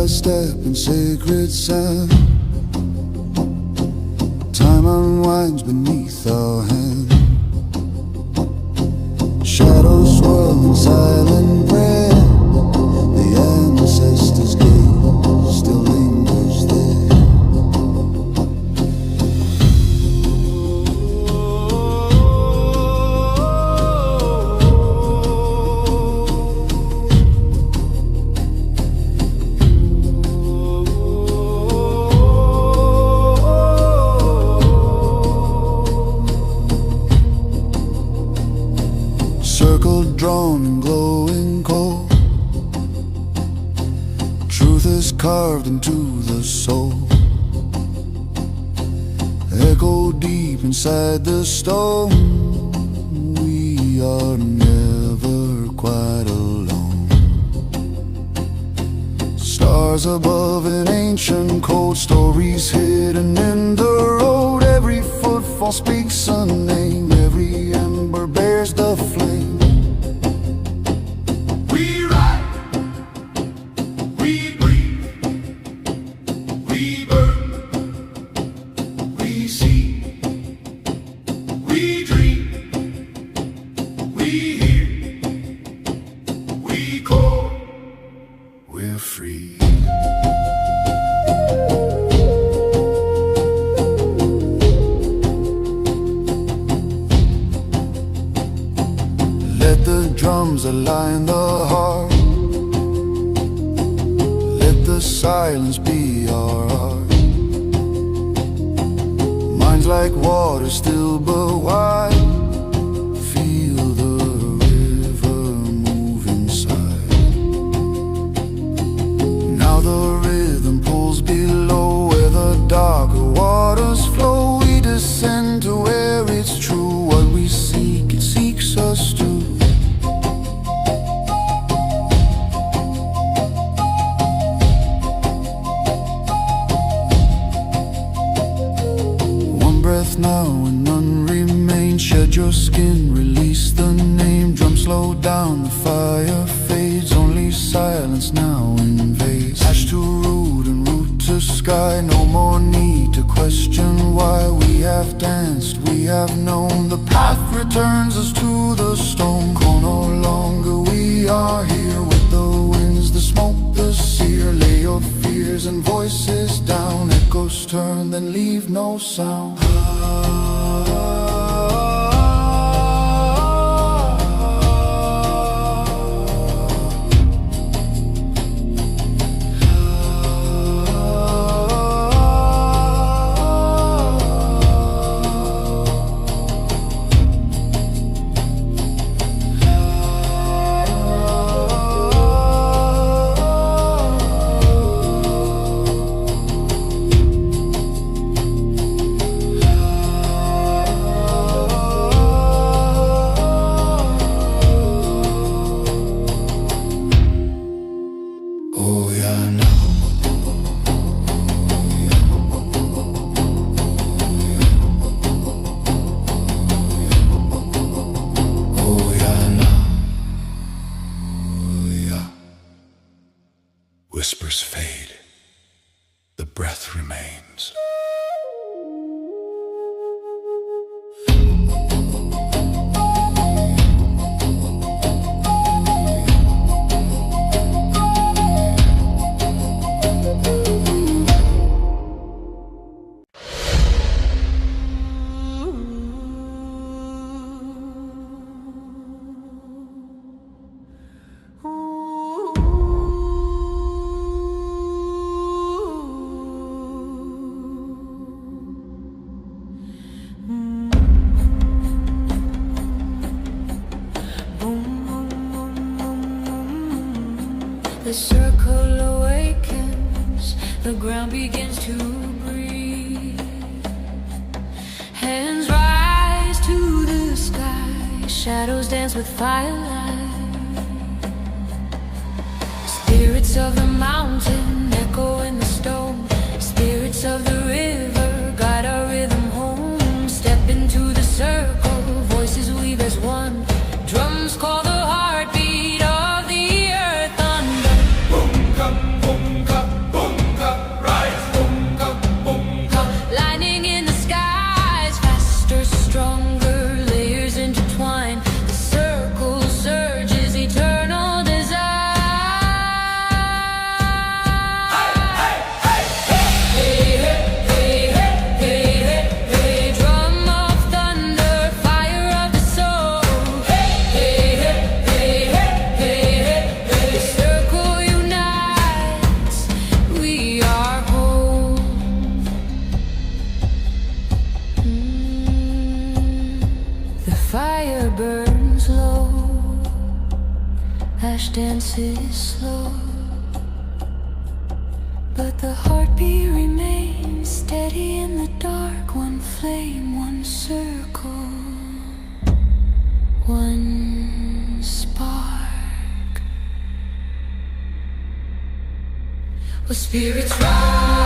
Step in sacred sand, time unwinds beneath our hand. Shadows swirl in silent prayer. The ancestors' gaze still lingers there. Drawn and glowing cold, truth is carved into the soul. Echo deep inside the stone, we are never quite alone. Stars above an ancient code, stories hidden in the road. Every footfall speaks a name, every ember bears the flame. Drums align the heart. Let the silence be our art. Minds like water, still but wide. Feel the river move inside. Now the rhythm pulls below, where the darker waters flow. We descend to where it's true. What we seek, it seeks us to. Now and none remain. Shed your skin, release the name. Drum slow down, the fire fades. Only silence now invades. Ash to root and root to sky. No more need to question why. We have danced, we have known. The path returns us to the stone. No longer we are here. With the winds, the smoke, the sear. Lay your fears and voices down. Echoes turn, then leave no sound. Whispers fade, the breath remains. circle awakens, the ground begins to breathe. Hands rise to the sky, shadows dance with firelight. Spirits of the mountain echo in the stone. Spirits of the river guide our rhythm home. Step into the circle, voices weave as one. Drums call the heartbeat of the earth thunder. Boom, ka, boom, ka, boom, ka, rise, boom, ka, boom, ka. Lightning in the skies, faster, stronger, layers intertwine. The circle surges, eternal desire. Hey, hey, hey, hey, hey, hey, hey, hey, hey. Drum of thunder, fire of the soul. Hey, hey, hey, hey, hey, hey, hey. The circle unites, we are whole. The fire burns low, ash dances slow, but the heartbeat remains steady in the dark. One flame, one circle, one spark. Well, spirits rise.